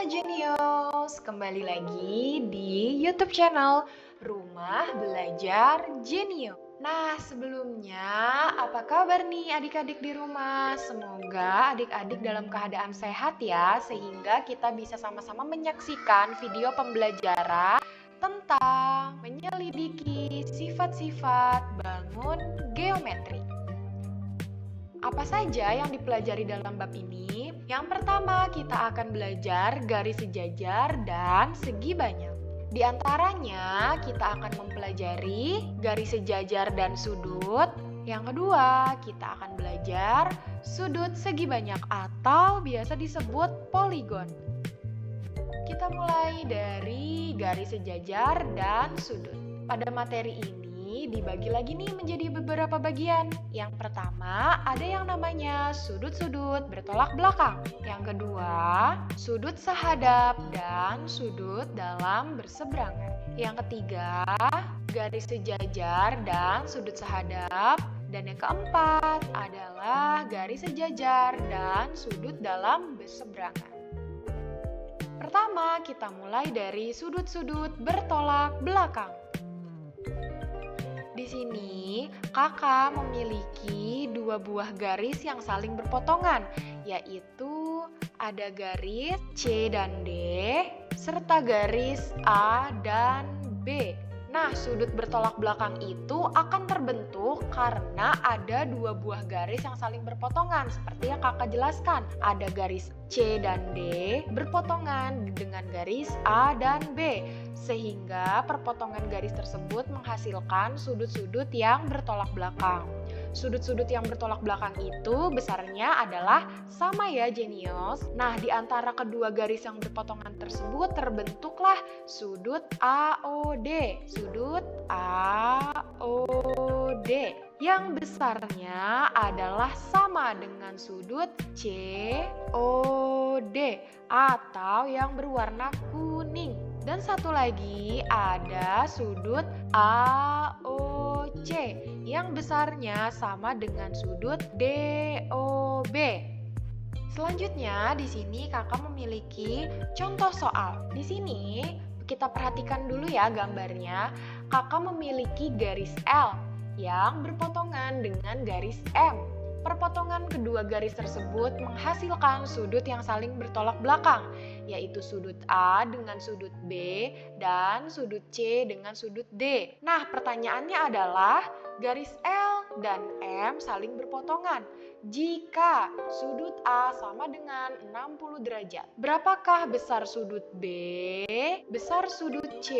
Genius, kembali lagi di YouTube channel Rumah Belajar Genius. Nah, sebelumnya apa kabar nih adik-adik di rumah? Semoga adik-adik dalam keadaan sehat ya, sehingga kita bisa sama-sama menyaksikan video pembelajaran tentang menyelidiki sifat-sifat bangun geometri. Apa saja yang dipelajari dalam bab ini? Yang pertama, kita akan belajar garis sejajar dan segi banyak. Di antaranya, kita akan mempelajari garis sejajar dan sudut. Yang kedua, kita akan belajar sudut segi banyak atau biasa disebut poligon. Kita mulai dari garis sejajar dan sudut. Pada materi ini dibagi lagi nih menjadi beberapa bagian. Yang pertama, ada yang namanya sudut-sudut bertolak belakang. Yang kedua, sudut sahadap dan sudut dalam berseberangan. Yang ketiga, garis sejajar dan sudut sahadap. Dan yang keempat adalah garis sejajar dan sudut dalam berseberangan. Pertama, kita mulai dari sudut-sudut bertolak belakang. Di sini, kakak memiliki dua buah garis yang saling berpotongan, yaitu ada garis C dan D, serta garis A dan B. Nah, sudut bertolak belakang itu akan terbentuk karena ada dua buah garis yang saling berpotongan. Seperti yang kakak jelaskan, ada garis C dan D berpotongan dengan garis A dan B. Sehingga perpotongan garis tersebut menghasilkan sudut-sudut yang bertolak belakang. Sudut-sudut yang bertolak belakang itu besarnya adalah sama ya Genius. Nah, di antara kedua garis yang berpotongan tersebut terbentuklah sudut AOD. Sudut AOD yang besarnya adalah sama dengan sudut COD atau yang berwarna kuning. Dan satu lagi ada sudut AOC yang besarnya sama dengan sudut DOB. Selanjutnya di sini kakak memiliki contoh soal. Di sini kita perhatikan dulu ya gambarnya. Kakak memiliki garis L yang berpotongan dengan garis M. Perpotongan kedua garis tersebut menghasilkan sudut yang saling bertolak belakang, yaitu sudut A dengan sudut B dan sudut C dengan sudut D. Nah, pertanyaannya adalah garis L dan M saling berpotongan. Jika sudut A sama dengan 60 derajat, berapakah besar sudut B, besar sudut C,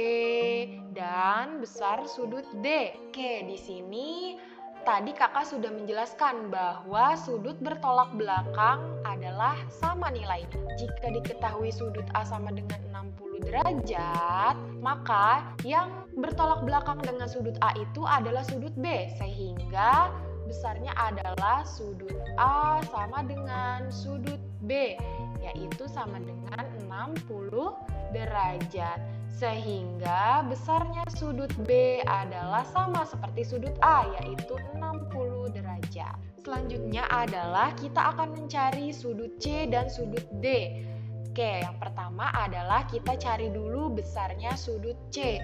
dan besar sudut D? Oke, di sini tadi kakak sudah menjelaskan bahwa sudut bertolak belakang adalah sama nilainya. Jika diketahui sudut A sama dengan 60 derajat, maka yang bertolak belakang dengan sudut A itu adalah sudut B, sehingga besarnya adalah sudut A sama dengan sudut B, yaitu sama dengan 60 derajat. Sehingga besarnya sudut B adalah sama seperti sudut A, yaitu 60 derajat. Selanjutnya adalah kita akan mencari sudut C dan sudut D. Oke, yang pertama adalah kita cari dulu besarnya sudut C.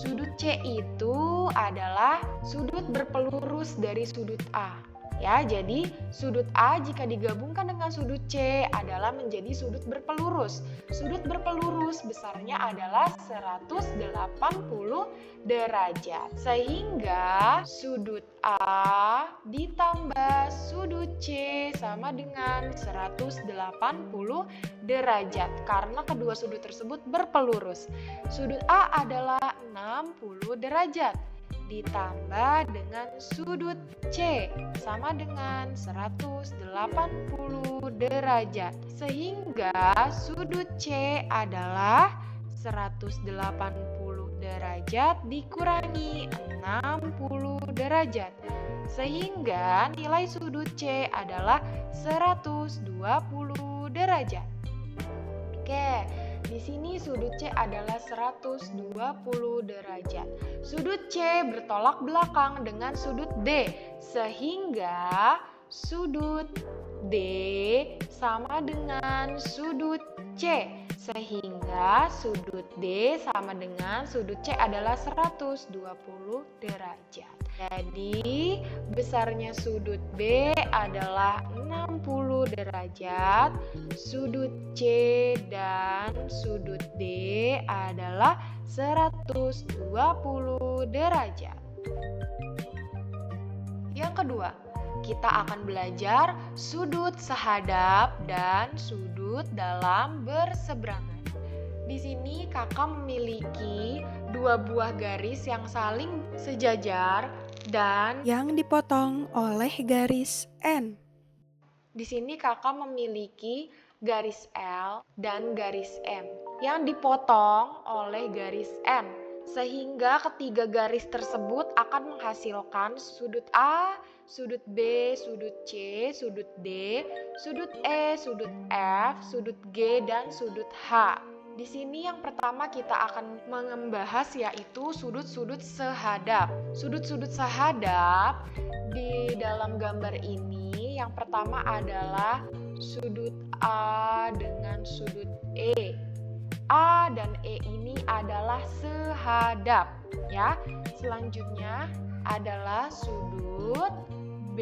Sudut C itu adalah sudut berpelurus dari sudut A. Ya, jadi sudut A jika digabungkan dengan sudut C adalah menjadi sudut berpelurus. Sudut berpelurus besarnya adalah 180 derajat. Sehingga sudut A ditambah sudut C sama dengan 180 derajat karena kedua sudut tersebut berpelurus. Sudut A adalah 60 derajat. Ditambah dengan sudut C sama dengan 180 derajat. Sehingga sudut C adalah 180 derajat dikurangi 60 derajat. Sehingga nilai sudut C adalah 120 derajat. Oke, di sini sudut C adalah 120 derajat. Sudut C bertolak belakang dengan sudut D, sehingga sudut D sama dengan sudut C. Sehingga sudut D sama dengan sudut C adalah 120 derajat. Jadi besarnya sudut B adalah 60 derajat, sudut C dan sudut D adalah 120 derajat. Yang kedua, kita akan belajar sudut sehadap dan sudut dalam berseberangan. Di sini kakak memiliki dua buah garis yang saling sejajar dan yang dipotong oleh garis N. di sini kakak memiliki garis L dan garis M yang dipotong oleh garis N. Sehingga ketiga garis tersebut akan menghasilkan sudut A, sudut B, sudut C, sudut D, sudut E, sudut F, sudut G, dan sudut H. Di sini yang pertama kita akan membahas yaitu sudut-sudut sehadap. Sudut-sudut sehadap di dalam gambar ini yang pertama adalah sudut A dengan sudut E. A dan E ini adalah sehadap ya. Selanjutnya adalah sudut B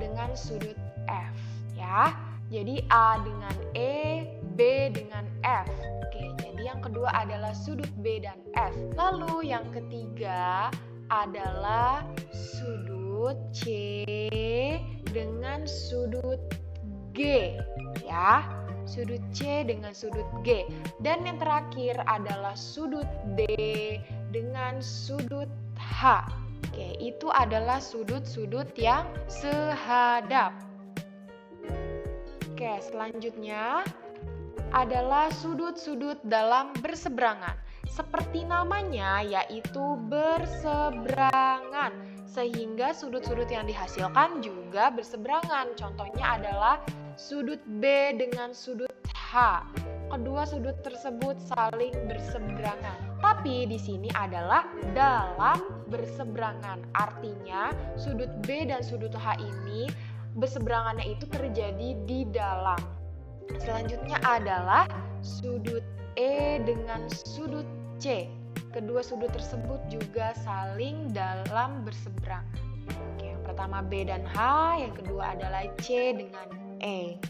dengan sudut F ya. Jadi A dengan E, B dengan F. Oke, jadi yang kedua adalah sudut B dan F. Lalu yang ketiga adalah sudut C dengan sudut G ya. Sudut C dengan sudut G. Dan yang terakhir adalah sudut D dengan sudut H. Oke, itu adalah sudut-sudut yang sehadap. Oke, selanjutnya adalah sudut-sudut dalam berseberangan. Seperti namanya, yaitu berseberangan. Sehingga sudut-sudut yang dihasilkan juga berseberangan. Contohnya adalah sudut B dengan sudut H. Kedua sudut tersebut saling berseberangan. Tapi di sini adalah dalam berseberangan. Artinya sudut B dan sudut H ini berseberangannya itu terjadi di dalam. Selanjutnya adalah sudut E dengan sudut C. Kedua sudut tersebut juga saling dalam berseberangan. Oke, yang pertama B dan H, yang kedua adalah C dengan E.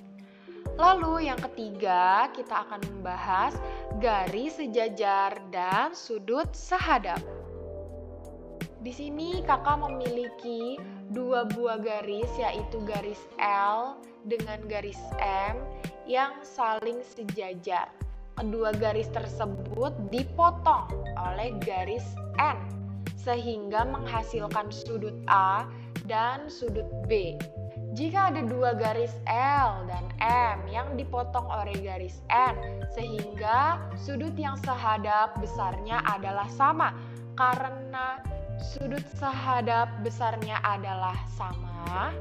Lalu yang ketiga kita akan membahas garis sejajar dan sudut sehadap. Di sini kakak memiliki dua buah garis yaitu garis L dengan garis M yang saling sejajar. Kedua garis tersebut dipotong oleh garis N sehingga menghasilkan sudut A dan sudut B. Jika ada dua garis L dan M yang dipotong oleh garis N sehingga sudut yang sehadap besarnya adalah sama. Karena sudut sehadap besarnya adalah sama,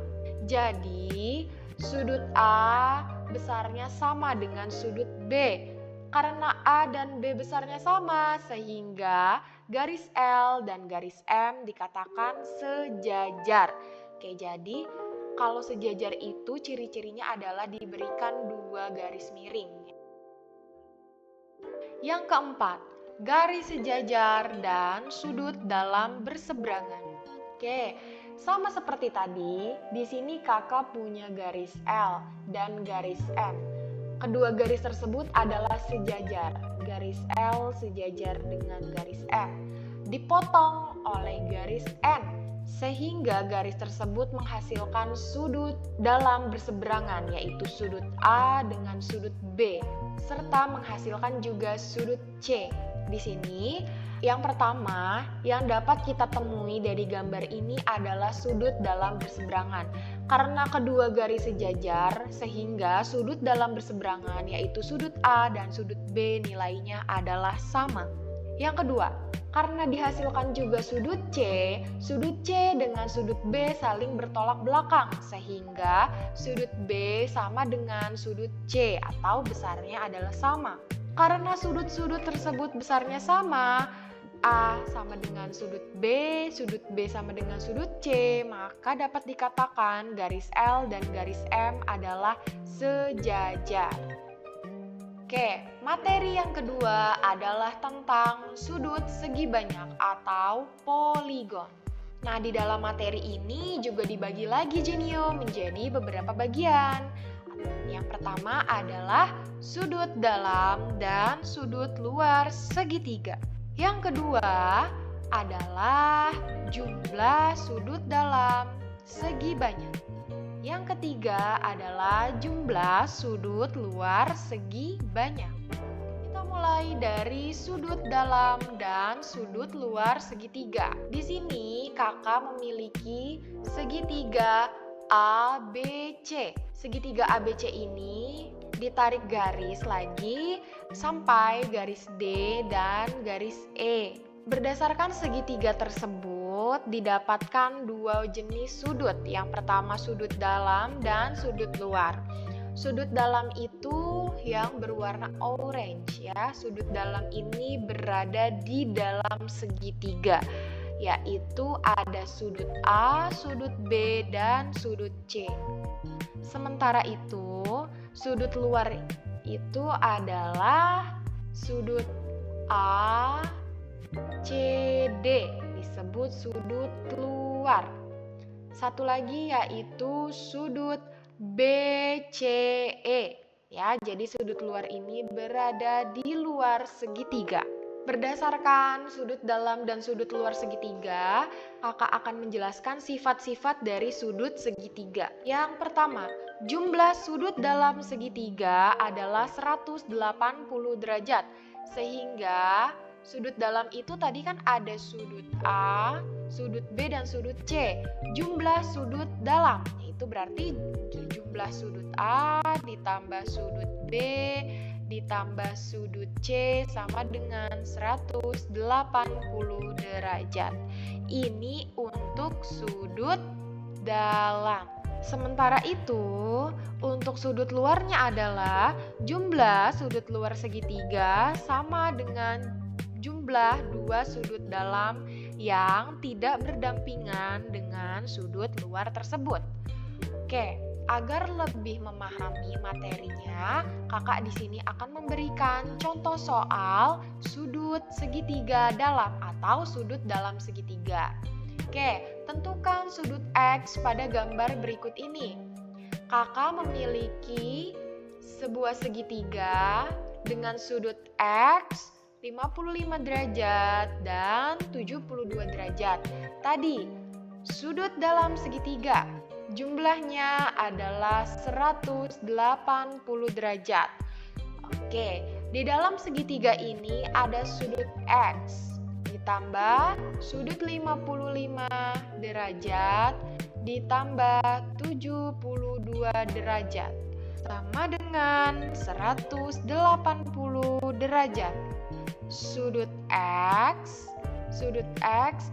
jadi sudut A besarnya sama dengan sudut B. Karena A dan B besarnya sama, sehingga garis L dan garis M dikatakan sejajar. Oke, jadi kalau sejajar itu ciri-cirinya adalah diberikan dua garis miring. Yang keempat, garis sejajar dan sudut dalam berseberangan. Oke, sama seperti tadi, di sini kakak punya garis L dan garis M. Kedua garis tersebut adalah sejajar. Garis L sejajar dengan garis M. Dipotong oleh garis N, sehingga garis tersebut menghasilkan sudut dalam berseberangan, yaitu sudut A dengan sudut B, serta menghasilkan juga sudut C. Di sini, yang pertama yang dapat kita temui dari gambar ini adalah sudut dalam berseberangan. Karena kedua garis sejajar, sehingga sudut dalam berseberangan yaitu sudut A dan sudut B nilainya adalah sama. Yang kedua, karena dihasilkan juga sudut C dengan sudut B saling bertolak belakang, sehingga sudut B sama dengan sudut C atau besarnya adalah sama. Karena sudut-sudut tersebut besarnya sama, A sama dengan sudut B sama dengan sudut C, maka dapat dikatakan garis L dan garis M adalah sejajar. Oke, materi yang kedua adalah tentang sudut segi banyak atau poligon. Nah, di dalam materi ini juga dibagi lagi Genio menjadi beberapa bagian. Yang pertama adalah sudut dalam dan sudut luar segitiga. Yang kedua adalah jumlah sudut dalam segi banyak. Yang ketiga adalah jumlah sudut luar segi banyak. Kita mulai dari sudut dalam dan sudut luar segitiga. Di sini kakak memiliki segitiga ABC. Segitiga ABC ini ditarik garis lagi sampai garis D dan garis E. Berdasarkan segitiga tersebut didapatkan dua jenis sudut. Yang pertama sudut dalam dan sudut luar. Sudut dalam itu yang berwarna orange ya. Sudut dalam ini berada di dalam segitiga, yaitu ada sudut A, sudut B, dan sudut C. Sementara itu, sudut luar itu adalah sudut A, CD, disebut sudut luar. Satu lagi yaitu sudut BCE. Ya, jadi sudut luar ini berada di luar segitiga. Berdasarkan sudut dalam dan sudut luar segitiga, kakak akan menjelaskan sifat-sifat dari sudut segitiga. Yang pertama, jumlah sudut dalam segitiga adalah 180 derajat. Sehingga sudut dalam itu tadi kan ada sudut A, sudut B, dan sudut C. Jumlah sudut dalam itu berarti jumlah sudut A ditambah sudut B ditambah sudut C sama dengan 180 derajat. Ini untuk sudut dalam. Sementara itu, untuk sudut luarnya adalah jumlah sudut luar segitiga sama dengan jumlah dua sudut dalam yang tidak berdampingan dengan sudut luar tersebut. Oke, agar lebih memahami materinya, kakak di sini akan memberikan contoh soal sudut segitiga dalam atau sudut dalam segitiga. Oke, tentukan sudut X pada gambar berikut ini. Kakak memiliki sebuah segitiga dengan sudut X 55 derajat dan 72 derajat. Tadi, sudut dalam segitiga jumlahnya adalah 180 derajat. Oke, di dalam segitiga ini ada sudut X ditambah sudut 55 derajat ditambah 72 derajat sama dengan 180 derajat. Sudut X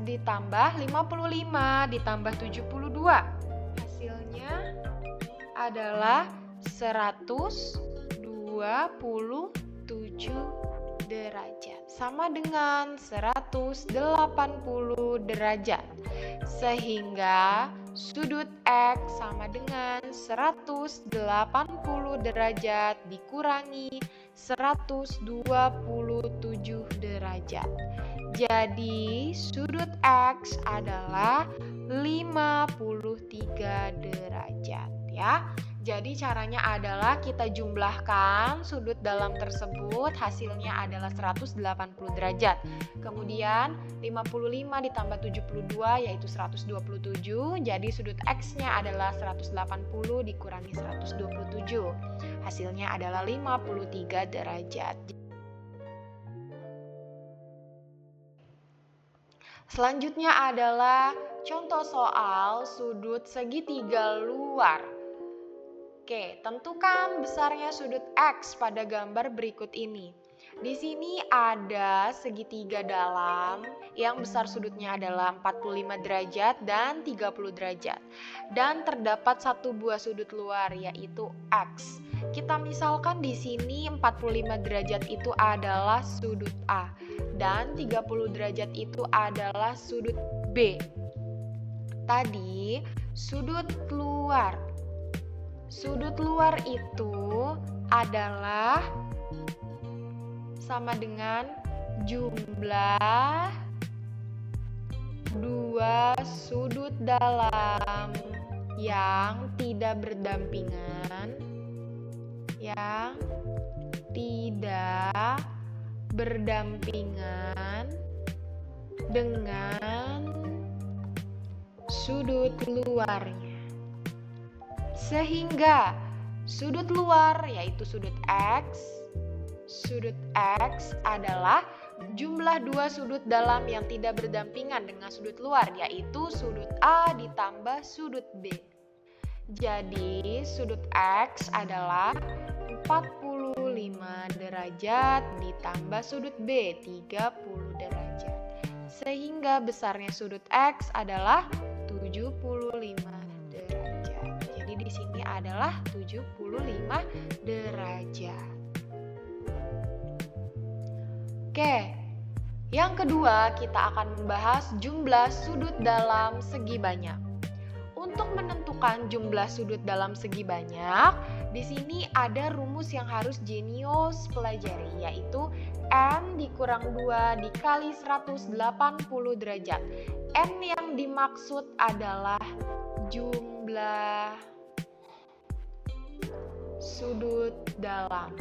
ditambah 55 ditambah 72. Hasilnya adalah 127 derajat. Sama dengan 180 derajat. Sehingga sudut X sama dengan 180 derajat dikurangi 127 derajat. Jadi sudut X adalah 53 derajat ya. Jadi caranya adalah kita jumlahkan sudut dalam tersebut, hasilnya adalah 180 derajat. Kemudian 55 ditambah 72 yaitu 127. Jadi sudut X-nya adalah 180 dikurangi 127. Hasilnya adalah 53 derajat. Selanjutnya adalah contoh soal sudut segitiga luar. Oke, tentukan besarnya sudut X pada gambar berikut ini. Di sini ada segitiga dalam yang besar sudutnya adalah 45 derajat dan 30 derajat. Dan terdapat satu buah sudut luar yaitu X. Kita misalkan di sini 45 derajat itu adalah sudut A dan 30 derajat itu adalah sudut B. Tadi sudut luar. Sudut luar itu adalah sama dengan jumlah dua sudut dalam yang tidak berdampingan dengan sudut luarnya. Sehingga sudut luar yaitu sudut X adalah jumlah dua sudut dalam yang tidak berdampingan dengan sudut luar, yaitu sudut A ditambah sudut B. Jadi sudut X adalah 45 derajat ditambah sudut B 30 derajat. Sehingga besarnya sudut X adalah 75 derajat. Jadi di sini adalah 75 derajat. Oke, yang kedua kita akan membahas jumlah sudut dalam segi banyak. Untuk menentukan jumlah sudut dalam segi banyak, di sini ada rumus yang harus jenius pelajari, yaitu N dikurang 2 dikali 180 derajat. N yang dimaksud adalah jumlah sudut dalam.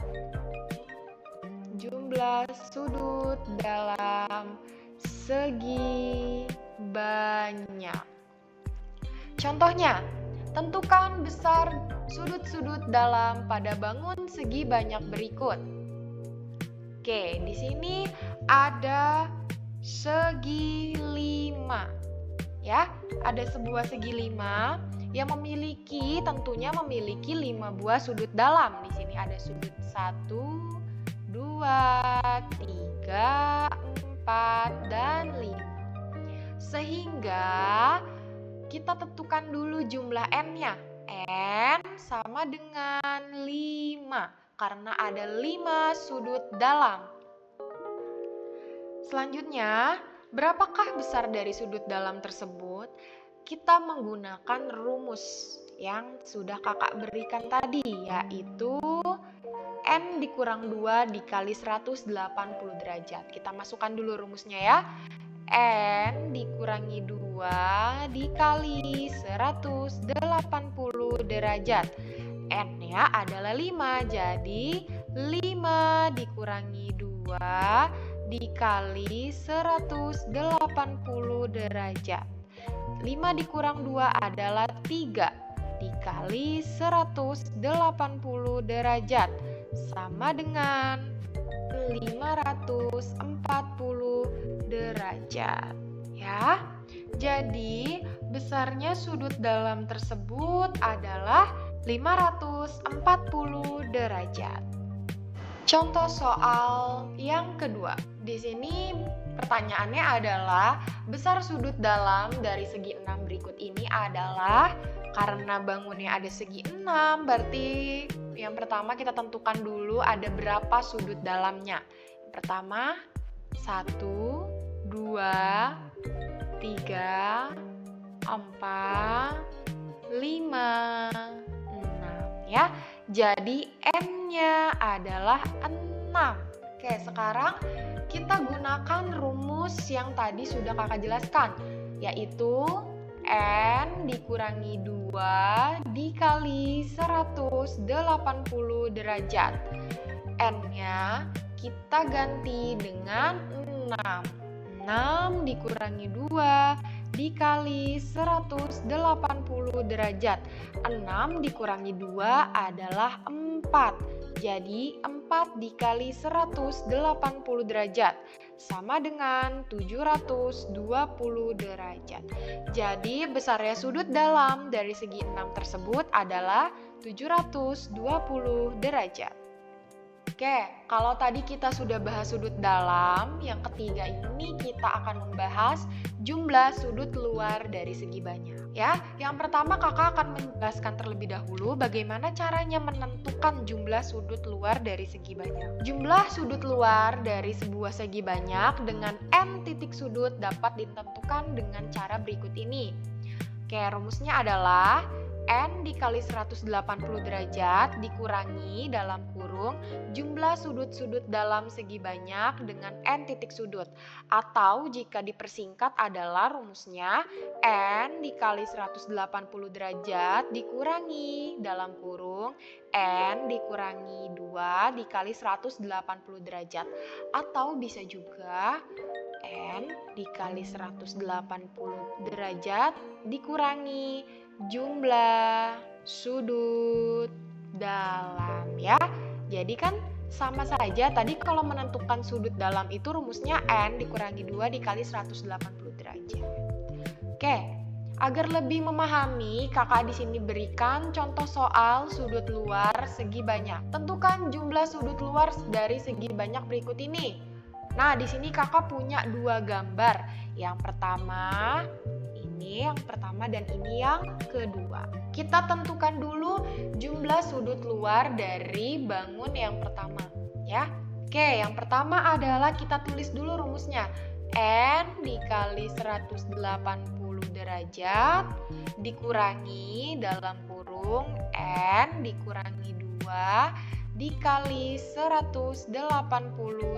Jumlah sudut dalam segi banyak. Contohnya, tentukan besar sudut-sudut dalam pada bangun segi banyak berikut. Oke, di sini ada segi 5. Ya, ada sebuah segi 5 yang tentunya memiliki 5 buah sudut dalam. Di sini ada sudut 1, 2, 3, 4, dan 5. Sehingga kita tentukan dulu jumlah N-nya. N sama dengan 5 karena ada 5 sudut dalam. Selanjutnya, berapakah besar dari sudut dalam tersebut? Kita menggunakan rumus yang sudah kakak berikan tadi, yaitu N dikurang 2 dikali 180 derajat. Kita masukkan dulu rumusnya ya. N dikurangi 2 dikali 180 derajat. N-nya adalah 5, jadi 5 dikurangi 2 dikali 180 derajat. 5 dikurang 2 adalah 3 dikali 180 derajat. Sama dengan 540 derajat. Ya. Jadi, besarnya sudut dalam tersebut adalah 540 derajat. Contoh soal yang kedua. Di sini pertanyaannya adalah besar sudut dalam dari segi 6 berikut ini adalah, karena bangunnya ada segi 6, berarti yang pertama kita tentukan dulu ada berapa sudut dalamnya. Yang pertama 1, 2, 3, 4, 5, 6 ya. Jadi N-nya adalah 6. Oke, sekarang kita gunakan rumus yang tadi sudah kakak jelaskan, yaitu N dikurangi 2 dikali 180 derajat. N-nya kita ganti dengan 6. 6 dikurangi 2 dikali 180 derajat. 6 dikurangi 2 adalah 4. Jadi 4 dikali 180 derajat sama dengan 720 derajat. Jadi besarnya sudut dalam dari segi 6 tersebut adalah 720 derajat. Oke, kalau tadi kita sudah bahas sudut dalam, yang ketiga ini kita akan membahas jumlah sudut luar dari segi banyak. Ya, yang pertama kakak akan menjelaskan terlebih dahulu bagaimana caranya menentukan jumlah sudut luar dari segi banyak. Jumlah sudut luar dari sebuah segi banyak dengan n titik sudut dapat ditentukan dengan cara berikut ini. Oke, rumusnya adalah N dikali 180 derajat dikurangi dalam kurung jumlah sudut-sudut dalam segi banyak dengan N titik sudut. Atau jika dipersingkat adalah rumusnya N dikali 180 derajat dikurangi dalam kurung N dikurangi 2 dikali 180 derajat. Atau bisa juga N dikali 180 derajat dikurangi jumlah sudut dalam ya. Jadi kan sama saja tadi kalau menentukan sudut dalam itu rumusnya N dikurangi 2 dikali 180 derajat. Oke, agar lebih memahami, kakak di sini berikan contoh soal sudut luar segi banyak. Tentukan jumlah sudut luar dari segi banyak berikut ini. Nah, di sini kakak punya dua gambar. Yang pertama dan ini yang kedua. Kita tentukan dulu jumlah sudut luar dari bangun yang pertama ya. Oke, yang pertama adalah kita tulis dulu rumusnya. N dikali 180 derajat dikurangi dalam kurung N dikurangi 2 dikali 180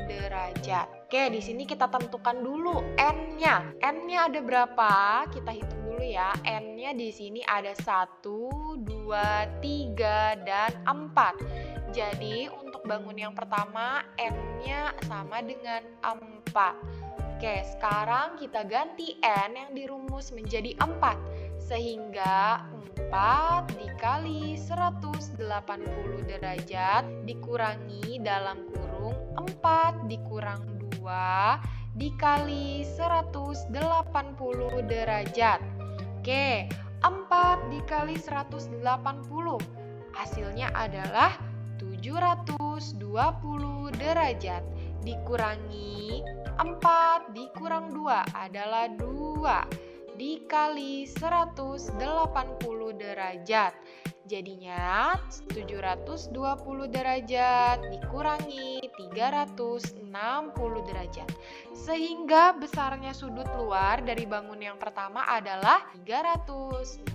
derajat. Oke, di sini kita tentukan dulu N-nya. N-nya ada berapa? Kita hitung dulu ya. N-nya di sini ada 1, 2, 3, dan 4. Jadi untuk bangun yang pertama N-nya sama dengan 4. Oke, sekarang kita ganti N yang dirumus menjadi 4. Sehingga 4 dikali 180 derajat dikurangi dalam kurung 4 dikurang 2 dikali 180 derajat. Oke, 4 dikali 180 hasilnya adalah 720 derajat dikurangi 4 dikurang 2 adalah 2 dikali 180 derajat. Jadinya 720 derajat dikurangi 360 derajat. Sehingga besarnya sudut luar dari bangun yang pertama adalah 360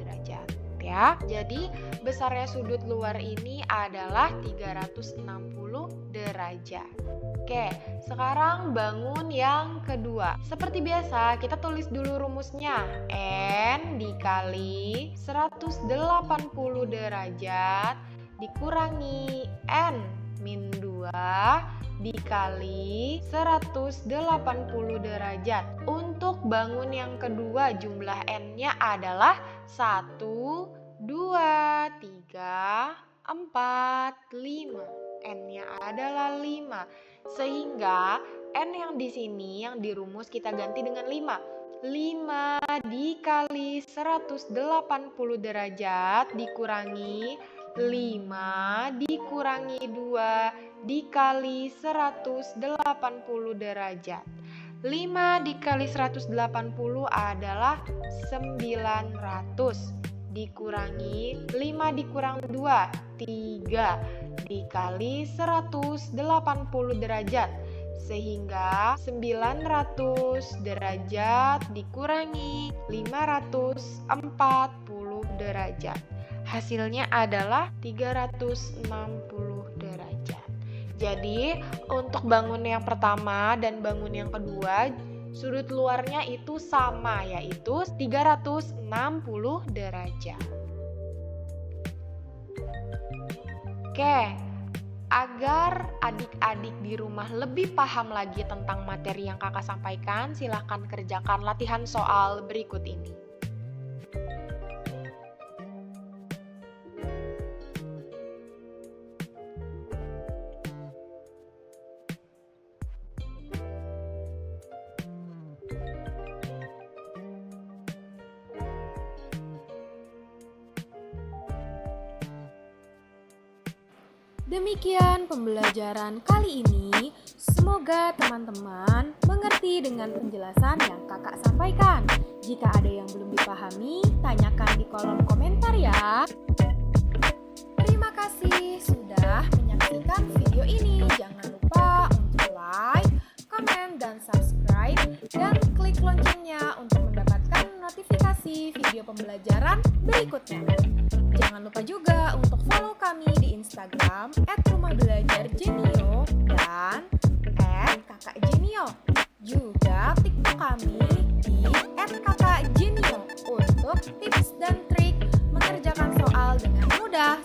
derajat ya. Jadi besarnya sudut luar ini adalah 360 derajat. Oke, sekarang bangun yang kedua. Seperti biasa, kita tulis dulu rumusnya. N dikali 180 derajat dikurangi N min 2 dikali 180 derajat. Untuk bangun yang kedua, jumlah N-nya adalah 1, 2, 3, 4, 5. N-nya adalah 5. Sehingga N yang di sini yang dirumus kita ganti dengan 5. 5 dikali 180 derajat dikurangi 5 dikurangi 2 dikali 180 derajat. 5 dikali 180 adalah 900. Dikurangi 5 dikurang 2 3 dikali 180 derajat sehingga 900 derajat dikurangi 540 derajat hasilnya adalah 360 derajat. Jadi untuk bangun yang pertama dan bangun yang kedua sudut luarnya itu sama, yaitu 360 derajat. Oke, agar adik-adik di rumah lebih paham lagi tentang materi yang kakak sampaikan, silahkan kerjakan latihan soal berikut ini. Demikian pembelajaran kali ini. Semoga teman-teman mengerti dengan penjelasan yang kakak sampaikan. Jika ada yang belum dipahami, tanyakan di kolom komentar ya. Terima kasih sudah menyaksikan video ini. Jangan lupa untuk like, komen, dan subscribe, dan klik loncengnya untuk mendapatkan notifikasi informasi video pembelajaran berikutnya. Jangan lupa juga untuk follow kami di Instagram @rumahbelajarjenio dan @kakakjenio. Juga TikTok kami di @kakakjenio untuk tips dan trik mengerjakan soal dengan mudah